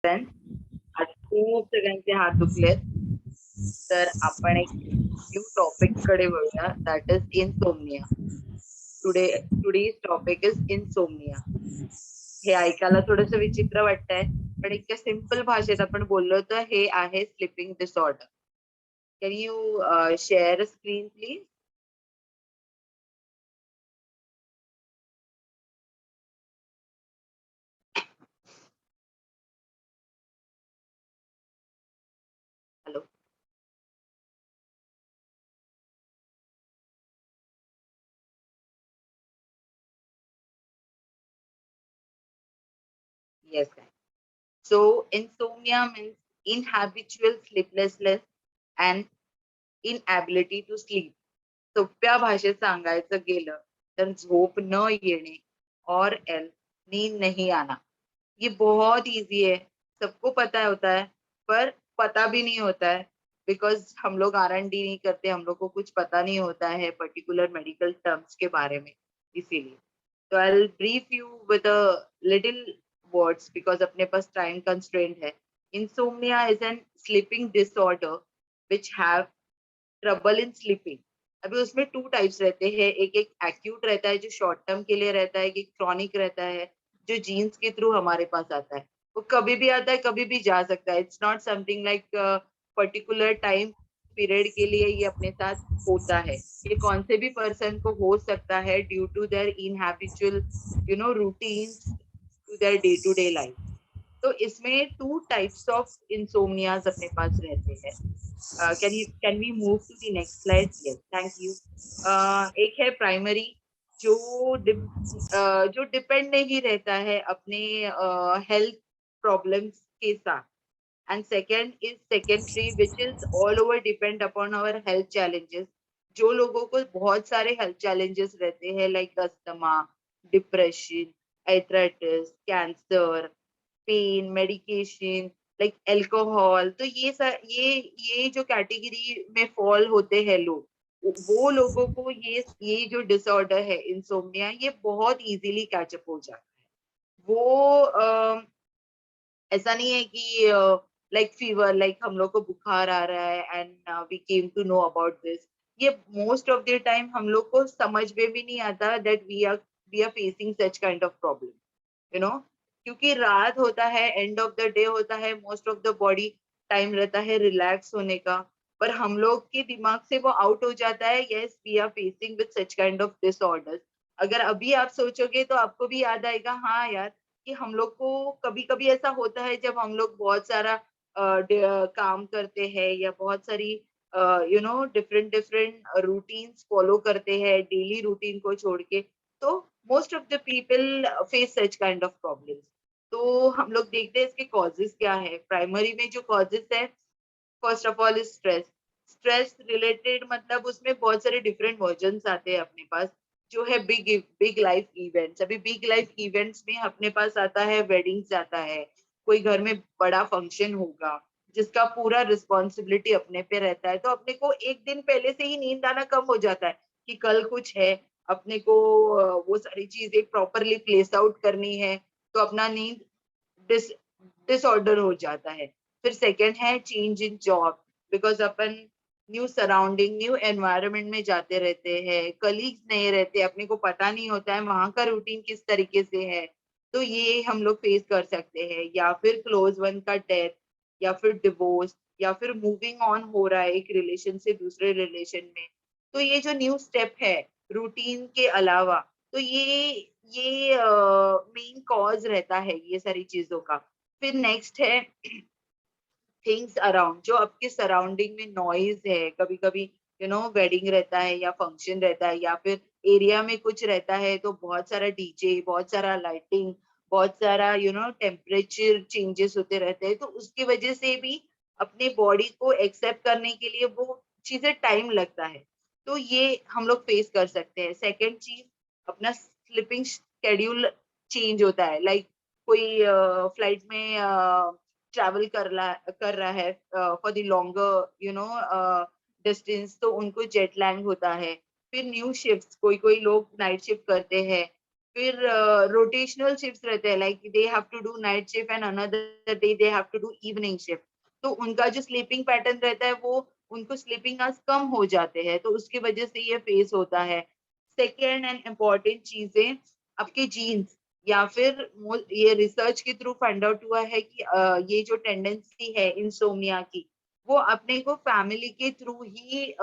आज खूप सगळ्यांचे हात दुखलेत. तर आपण एक न्यू टॉपिक कडे वळूया, that is insomnia. Today's topic is insomnia. हे ऐकायला थोडंसं विचित्र वाटतंय, पण इतक्या सिंपल भाषेत आपण बोललो तर हे आहे sleeping disorder. Can you share screen please? Hello. Yes, guys. So insomnia means inhabitual sleeplessness and inability to sleep. सोप्या भाषेत सांगायचं गेलं तर झोप न येणे और एल नींद नहीं आना. ये बहुत इजी है, सबको पता होता है, पर पता भी नहीं होता है बिकॉज हम लोग R&D नहीं करते, हम लोग को कुछ पता नहीं होता है पर्टिकुलर मेडिकल टर्म्स के बारे में. इसीलिए तो I brief you with a little words because अपने पास टाइम कंस्ट्रेंट है. Insomnia is an sleeping disorder which have trouble in sleeping. अभी उसमें टू टाइप्स रहते हैं, एक एक एक्यूट रहता है जो शॉर्ट टर्म के लिए रहता है, एक क्रॉनिक रहता है जो जीन्स के थ्रू हमारे पास आता है. वो कभी भी आता है, कभी भी जा सकता है. It's not something like particular time period के लिए ये अपने साथ होता है. ये कौन से भी पर्सन को हो सकता है due to their inhabitual routine to their day to day life. तो इसमें टू टाइप्स ऑफ इंसोमनियाज अपने पास रहते हैं. can we move to the next slide? Yes, thank you. एक है प्राइमरी जो जो डिपेंड नहीं रहता है अपने हेल्थ प्रॉब्लम्स के साथ. And second is secondary which is all over depend upon our health challenges. जो लोगों को बहुत सारे हेल्थ चैलेंजेस रहते हैं like asthma, depression, arthritis, cancer, pain, medication, like alcohol. तो ये जो कैटेगरी में फॉल होते हैं लोग, वो लोगों को ये जो डिसऑर्डर है इंसोम्निया, ये बहुत इजीली कैचअप हो जाता है. वो ऐसा नहीं है कि लाइक फीवर, लाइक हम लोग को बुखार आ रहा है and we came to know about this. ये मोस्ट ऑफ द टाइम हम लोग को समझ में भी नहीं आता that we are facing such kind of problem, you know. क्योंकि रात होता है, एंड ऑफ द डे होता है, most of the body time रहता है रिलैक्स होने का, पर हम लोग के दिमाग से वो आउट हो जाता है. Yes, we are facing with such kind of disorders. अगर अभी आप सोचोगे तो आपको भी याद आएगा, हाँ यार, कि हम लोग को कभी कभी ऐसा होता है जब हम लोग बहुत सारा काम करते हैं या बहुत सारी डिफरेंट डिफरेंट रूटीन्स फॉलो करते हैं डेली रूटीन को छोड़ के. तो most of the people face such kind of problems. तो हम लोग देखते हैं इसके कॉजेस क्या है. प्राइमरी में जो कॉजेस है, first of all is stress. Stress related मतलब उसमें बहुत सारे डिफरेंट वर्जन आते हैं अपने पास. जो है बिग बिग लाइफ इवेंट्स. अभी बिग लाइफ इवेंट्स में अपने पास आता है वेडिंग्स, आता है कोई घर में बड़ा फंक्शन होगा जिसका पूरा रिस्पॉन्सिबिलिटी अपने पे रहता है. तो अपने को एक दिन पहले से ही नींद आना कम हो जाता है कि कल कुछ है, अपने को वो सारी चीजें प्रॉपरली प्लेस आउट करनी है. तो अपना नींद डिस डिसऑर्डर हो जाता है. फिर सेकंड है change in job, because upon new surrounding, new environment में जाते रहते हैं, कलीग्स नहीं रहते, अपने को पता नहीं होता है वहां का रूटीन किस तरीके से है. तो ये हम लोग फेस कर सकते हैं. या फिर क्लोज वन का डेथ, या फिर डिवोर्स, या फिर मूविंग ऑन हो रहा है एक रिलेशन से दूसरे रिलेशन में. तो ये जो न्यू स्टेप है रूटीन के अलावा, तो ये मेन कॉज रहता है ये सारी चीजों का. फिर नेक्स्ट है थिंग्स अराउंड. जो आपके सराउंडिंग में नॉइज है, कभी कभी वेडिंग रहता है या फंक्शन रहता है या फिर एरिया में कुछ रहता है, तो बहुत सारा डीजे, बहुत सारा लाइटिंग, बहुत सारा टेम्परेचर चेंजेस होते रहते हैं. तो उसकी वजह से भी अपने बॉडी को एक्सेप्ट करने के लिए वो चीजें टाइम लगता है. तो ये हम लोग फेस कर सकते हैं. सेकेंड चीज, अपना स्लीपिंग शेड्यूल चेंज होता है. लाइक कोई फ्लाइट में ट्रैवल कर रहा है फॉर द लॉन्गर डिस्टेंस, तो उनको जेट लैग होता है. फिर न्यू शिफ्ट, कोई कोई लोग नाइट शिफ्ट करते हैं, फिर रोटेशनल शिफ्ट रहते हैं, like they have to do night shift and another day they have to do evening shift. तो उनका जो स्लीपिंग पैटर्न रहता है वो उनको स्लीपिंग आवर्स कम हो जाते हैं, तो उसकी वजह से ये फेस होता है। सेकेंड एंड इम्पॉर्टेंट चीजें, आपके जीन्स, या फिर ये रिसर्च के थ्रू फाइंड आउट हुआ है कि ये जो टेंडेंसी है इंसोम्निया की, वो अपने को फैमिली के थ्रू ही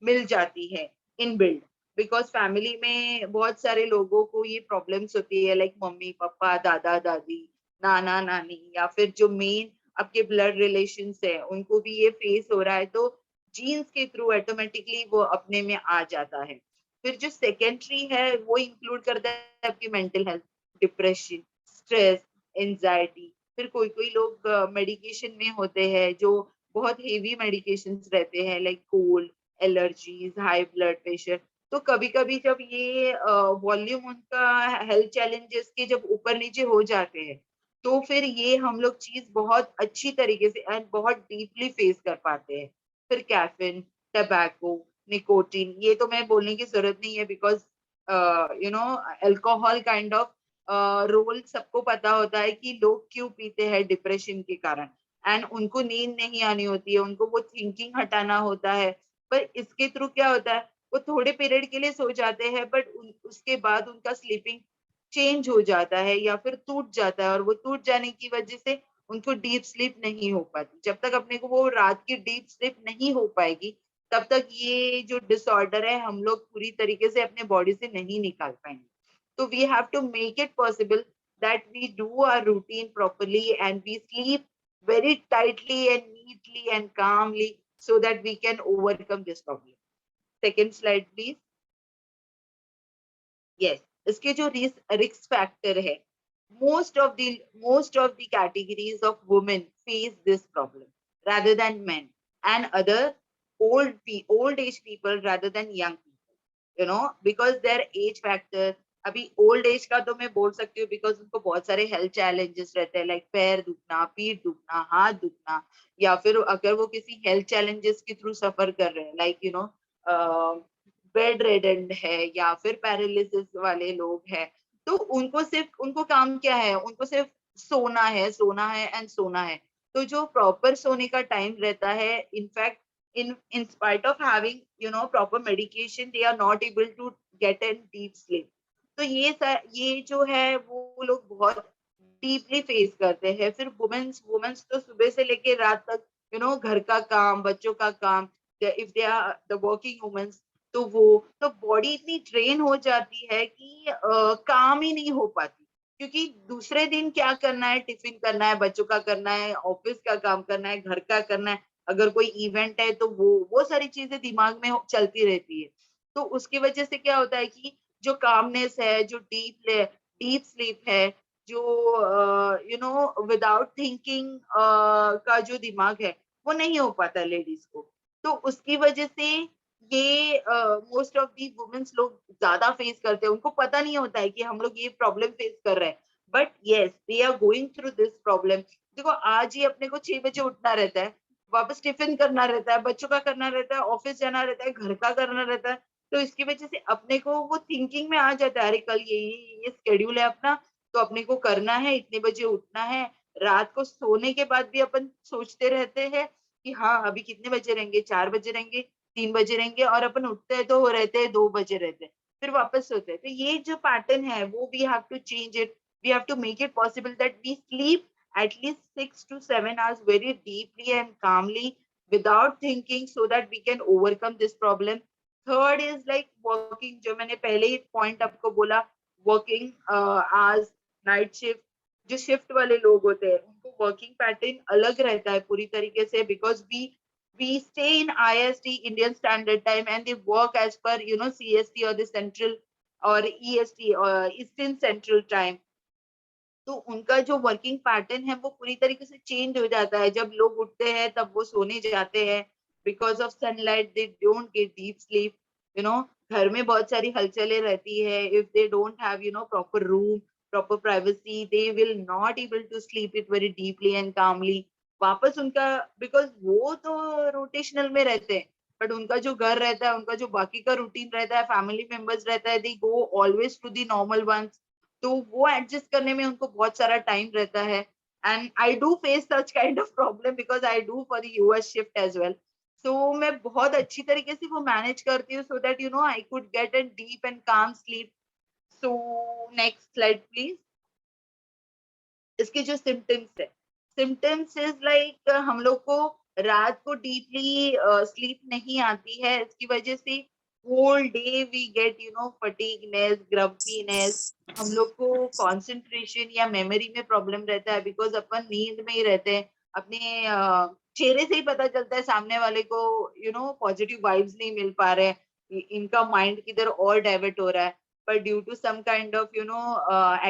मिल जाती है इन बिल्ड। बिकॉज फैमिली में बहुत सारे लोगों को ये प्रॉब्लम्स होती है, लाइक मम्मी पापा, दादा दादी, नाना नानी, या फिर जो मेन आपके ब्लड रिलेशंस है उनको भी ये फेस हो रहा है, तो जीन्स के थ्रू ऑटोमेटिकली वो अपने में आ जाता है। फिर जो सेकेंडरी है वो इंक्लूड करता है आपकी mental health, depression, stress, anxiety. फिर कोई कोई लोग मेडिकेशन में होते हैं जो बहुत हेवी मेडिकेशंस रहते हैं, like cold, allergies, high blood pressure. तो कभी कभी जब ये वॉल्यूम उनका हेल्थ चैलेंजेस के जब ऊपर नीचे हो जाते हैं, तो फिर ये हम लोग चीज बहुत अच्छी तरीके से एंड बहुत डीपली फेस कर पाते हैं। फिर कैफीन, टबैको, निकोटीन, ये तो मैं बोलने की जरूरत नहीं है, because you know alcohol kind of role सबको पता होता है कि लोग क्यों पीते हैं डिप्रेशन के कारण, एंड उनको नींद नहीं आनी होती है, उनको वो थिंकिंग हटाना होता है। पर इसके थ्रू क्या होता है, वो थोड़े पीरियड के लिए सो जाते हैं, बट उसके बाद उनका स्लीपिंग चेंज हो जाता है या फिर टूट जाता है, और वो टूट जाने की वजह से उनको डीप स्लीप नहीं हो पाती। जब तक अपने को वो रात की डीप स्लीप नहीं हो पाएगी, तब तक ये जो डिसऑर्डर है हम लोग पूरी तरीके से अपने बॉडी से नहीं निकाल पाएंगे। तो we have to make it possible that we do our routine properly and we sleep very tightly and neatly and calmly so that we can overcome this problem. Second slide, please. Yes, इसके जो risk factor है, most of the most of the categories of women face this problem rather than men, and other old age people rather than young people, you know, because their age factor। अभी old age का तो मैं बोल सकती हूँ because उनको बहुत सारे हेल्थ चैलेंजेस रहते हैं, लाइक पैर दुखना, पीठ दुखना, हाथ दुखना, या फिर अगर वो किसी हेल्थ चैलेंजेस के थ्रू सफर कर रहे हैं, like you know bed radiant है या फिर पैरालिसिस वाले लोग हैं, तो उनको सिर्फ उनको काम क्या है, उनको सिर्फ सोना है, सोना है एंड सोना है। तो जो प्रॉपर सोने का टाइम रहता है, in fact in spite of having proper medication, they are not able to get a deep sleep। तो ये जो है वो लोग बहुत डीपली फेस करते हैं। फिर वुमेन्स वुमेन्स तो सुबह से लेके रात तक घर का काम, बच्चों का काम, if they are the working womens, तो वो तो बॉडी इतनी ट्रेन हो जाती है कि काम ही नहीं हो पाती, क्योंकि दूसरे दिन क्या करना है, टिफिन करना है, बच्चों का करना है, ऑफिस का काम करना है, घर का करना है, अगर कोई इवेंट है तो वो सारी चीजें दिमाग में चलती रहती है। तो उसकी वजह से क्या होता है कि जो कामनेस है, जो डीप स्लीप है, जो विदाउट थिंकिंग का जो दिमाग है, वो नहीं हो पाता लेडीज को। तो उसकी वजह से ये मोस्ट ऑफ दी वुमेन्स लोग ज्यादा फेस करते हैं। उनको पता नहीं होता है कि हम लोग ये प्रॉब्लम फेस कर रहे हैं, but yes they are going through this problem. देखो, आज ही अपने को 6 बजे उठना रहता है, वापस टिफिन करना रहता है, बच्चों का करना रहता है, ऑफिस जाना रहता है, घर का करना रहता है। तो इसकी वजह से अपने को वो थिंकिंग में आ जाता है, अरे कल ये स्केड्यूल है अपना, तो अपने को करना है, इतने बजे उठना है। रात को सोने के बाद भी अपन सोचते रहते हैं कि हाँ अभी कितने बजे रहेंगे, 4 बजे रहेंगे, 3 बजे रहेंगे, और अपन उठते हैं तो वो रहते हैं 2 बजे रहते हैं, फिर वापस सोते हैं। तो ये जो पैटर्न है वो we have to change it. We have to make it possible that we sleep at least 6 to 7 hours very deeply and calmly without thinking, so that we can overcome this problem। Third is like working, जो मैंने पहले ही point आपको बोला, working आज night shift, जो shift वाले लोग होते हैं उनको वर्किंग पैटर्न अलग रहता है पूरी तरीके से, because we stay in IST, Indian Standard Time, and they work as per CST or the Central or EST or Eastern Central Time। तो उनका जो वर्किंग पैटर्न है वो पूरी तरीके से चेंज हो जाता है। जब लोग उठते हैं तब वो सोने जाते हैं, because of sunlight they don't get deep sleep. You know घर में बहुत सारी हलचलें रहती है, if they don't have proper room, proper privacy, they will not able to sleep it very deeply and calmly. वापस उनका, बिकॉज वो तो रोटेशनल में रहते हैं, बट उनका जो घर रहता है, उनका जो बाकी का रूटीन रहता है, फैमिली मेंबर्स रहता है, they go always to the normal ones, तो वो एडजस्ट करने में उनको बहुत सारा टाइम रहता है। And I do face such kind of problem because I do for the US shift as well. So मैं बहुत अच्छी तरीके से वो मैनेज करती हूँ so that you know I could get a deep and calm sleep. So next slide please. इसके जो सिम्टम्स है, सिम्टम्स इज लाइक हम लोग को रात को डीपली स्लीप नहीं आती है, इसकी वजह से whole day we get you know fatigueness, grumpiness, हम लोग को कंसंट्रेशन या मेमोरी में प्रॉब्लम रहता है बिकॉज अपन नींद में ही रहते हैं। अपने चेहरे से ही पता चलता है सामने वाले को यू नो पॉजिटिव वाइब्स नहीं मिल पा रहे हैं, इनका माइंड किधर और डाइवर्ट हो रहा है। पर due to some kind of you know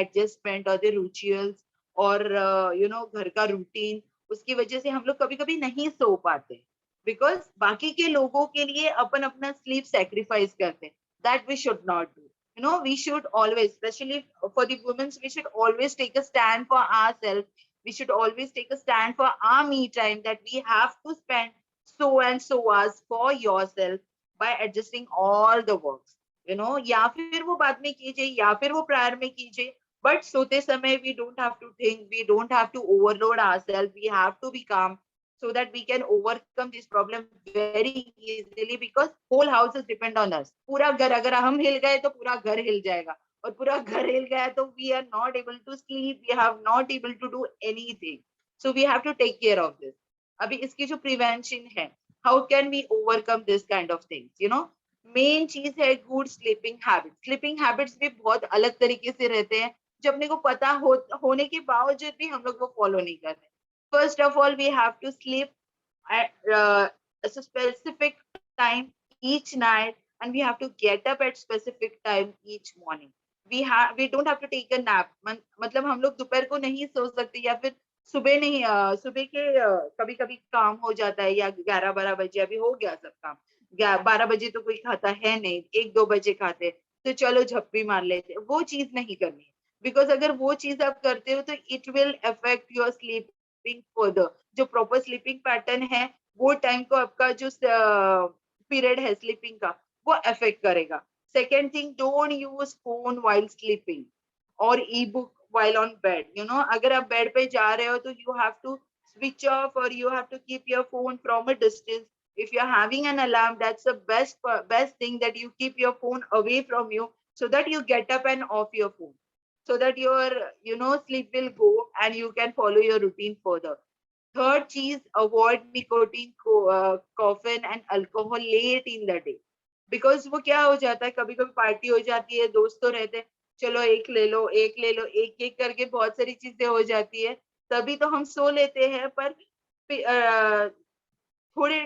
adjustment और द रिचुअल्स और यू नो घर का रूटीन, उसकी वजह से हम लोग कभी कभी नहीं सो पाते बिकॉज बाकी के लोगों के लिए अपन अपना स्लीप सेक्रीफाइस करते हैं। That we should not do. You know, we should always, especially for the women, we should always take a stand for ourselves. We should always take a stand for our me time, that we have to spend so and so hours for yourself by adjusting all the works. You know, या फिर वो बाद में कीजिए या फिर वो prior में कीजिए, but सोते समय we don't have to think, we don't have to overload ourselves, we have to be calm so that we can overcome this problem very easily because whole house is depend on us. पूरा घर अगर हम हिल गए तो पूरा घर हिल जाएगा, और पूरा घर हिल गया तो we are not able to sleep, we have not able to do anything. So we have to take care of this. अभी इसकी जो prevention है, how can we overcome this kind of things, you know? Main चीज है good sleeping habits. Sleeping habits भी बहुत अलग तरीके से रहते हैं जो अपने को पता होने के बावजूद भी हम लोग वो फॉलो नहीं करते। First of all we have to sleep at a specific time each night, and we have to get up at specific time each morning. We don't have to take a nap, मतलब हम लोग दोपहर को नहीं सो सकते या फिर सुबह नहीं, सुबह के कभी कभी काम हो जाता है या 11-12 बजे अभी हो गया सब काम, 12 बजे तो कोई खाता है नहीं, 1-2 बजे खाते, तो चलो झप्पी मार लेते, वो चीज नहीं करनी है। बिकॉज अगर वो चीज आप करते हो तो it will affect your sleeping further. जो प्रॉपर स्लीपिंग पैटर्न है वो टाइम को आपका जो पीरियड है स्लीपिंग का वो अफेक्ट करेगा। Second thing, don't use phone while sleeping और e book while on bed. You know, अगर आप बेड पे जा रहे हो तो you have to switch off or you have to keep your phone from a distance. If you're having an alarm, that's the best thing that you keep your phone away from you so that you get up and off your phone so that your you know sleep will go and you can follow your routine further. Third cheese, avoid nicotine, caffeine and alcohol late in the day. Because वो क्या हो जाता है, कभी कभी party हो जाती है, दोस्त तो रहते हैं, चलो एक ले लो एक ले लो, एक एक करके बहुत सारी चीजें हो जाती है, तभी तो हम सो लेते हैं। पर थोड़े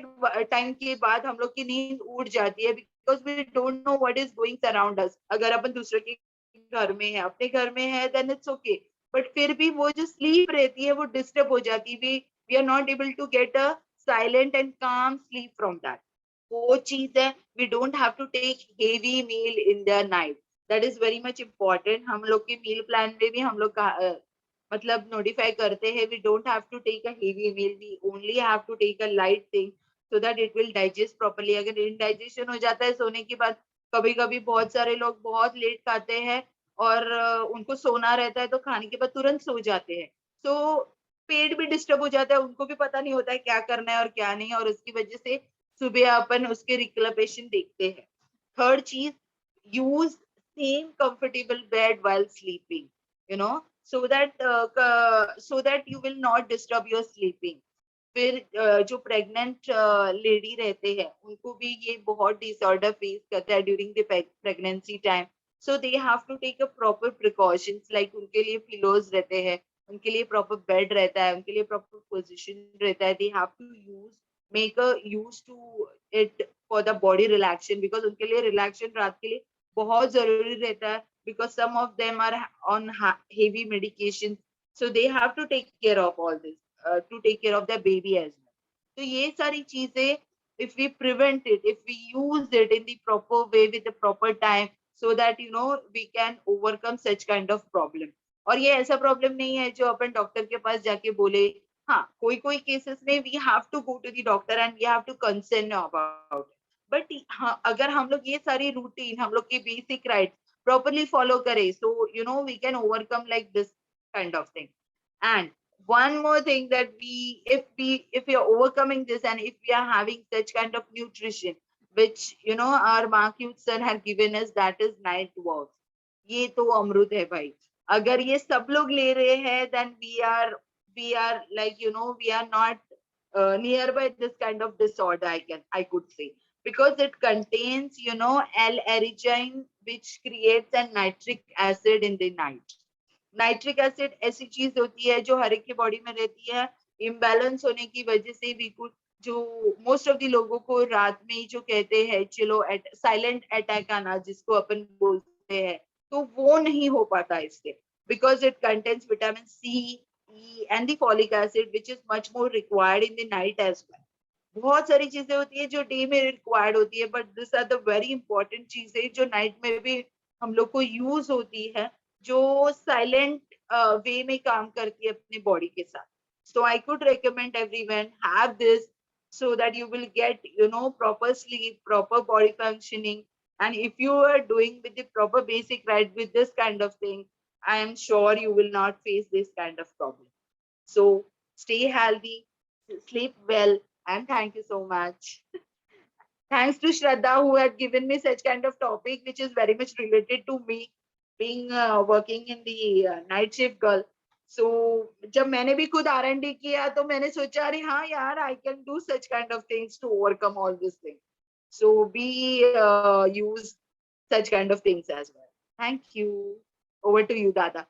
टाइम के बाद हम लोग की नींद उड़ जाती है because we don't know what is going around us. अगर अपन दूसरे के घर में है, अपने घर में है, देन इट्स ओके, बट फिर भी वो जो स्लीप रहती है वो डिस्टर्ब हो जाती है। We are not able to get a silent and calm sleep from that. वो चीज है, we don't have to take heavy meal in the night, that is very much important. हम लोग के मील प्लान में भी हम लोग मतलब नोटिफाई करते हैं, we don't have to take a heavy meal, we only have to take a light thing so that it will digest properly. अगर इनडाइजेशन हो जाता है सोने के बाद, कभी कभी बहुत सारे लोग बहुत लेट खाते हैं और उनको सोना रहता है तो खाने के बाद तुरंत सो जाते हैं, तो पेट भी डिस्टर्ब हो जाता है, उनको भी पता नहीं होता है क्या करना है और क्या नहीं, और उसकी वजह से सुबह अपन उसके रिक्लेमेशन देखते हैं। थर्ड चीज, use same comfortable bed while sleeping, you know, so that you will not disturb your sleeping. फिर जो प्रेग्नेंट लेडी रहते हैं उनको भी ये बहुत डिसऑर्डर फेस करता है during the pregnancy time. So they have to take a proper precautions, like उनके लिए पिलोज रहते हैं, उनके लिए प्रॉपर बेड रहता है, उनके लिए प्रॉपर पोजीशन रहता है, they have to use make a use to it for the body relaxation, because उनके लिए रिलैक्सेशन रात के लिए बहुत जरूरी रहता है because some of them are on heavy medication, so they have to take care of all this, to take care of their baby as well. तो ये सारी चीजें, if we prevent it, if we use it in the proper way with the proper time, so that you know we can overcome such kind of problem. और ये ऐसा problem नहीं है जो अपन डॉक्टर के पास जाके बोले हाँ, कोई केसेस में we have to go to the doctor and we have to concern about, but हाँ, अगर हम लोग ये सारी रूटीन, हम लोग की बेसिक राइट्स प्रॉपरली फॉलो करें, so you know we can overcome like this kind of thing. And one more thing, that if we are overcoming this, and if we are having such kind of nutrition which you know our Marcute sir had given us, that is night walks. ये तो अमृत है भाई. अगर ये सब लोग ले रहे हैं, then we are like you know we are not nearby this kind of disorder, I could say, because it contains you know L-arginine, which creates a nitric acid in the night. Nitric acid ऐसी चीज होती है जो हर एक की body में रहती है. इम्बैलेंस होने की वजह से भी कुछ जो मोस्ट ऑफ द लोगों को रात में ही जो कहते हैं चलो साइलेंट अटैक आना, जिसको अपन बोलते हैं, तो वो नहीं हो पाता इससे, because it contains vitamin C, E and the folic acid, which is much more required in the night as well. बहुत सारी चीजें होती है जो डे में रिक्वायर्ड होती है, but this are the very important चीजें जो नाइट में भी हम लोग को यूज होती है, जो साइलेंट वे में काम करती है अपने बॉडी के साथ. So I could recommend everyone have this, so that you will get you know proper sleep, proper body functioning, and if you are doing with the proper basic right with this kind of thing, I am sure you will not face this kind of problem. So stay healthy, sleep well, and thank you so much. Thanks to Shraddha, who had given me such kind of topic which is very much related to me, being working in the night shift girl. So जब मैंने भी खुद R&D किया, तो मैंने सोचा अरे हाँ यार, I can do such kind of things to overcome all these things. So we use such kind of things as well. Thank you. Over to you, Dada.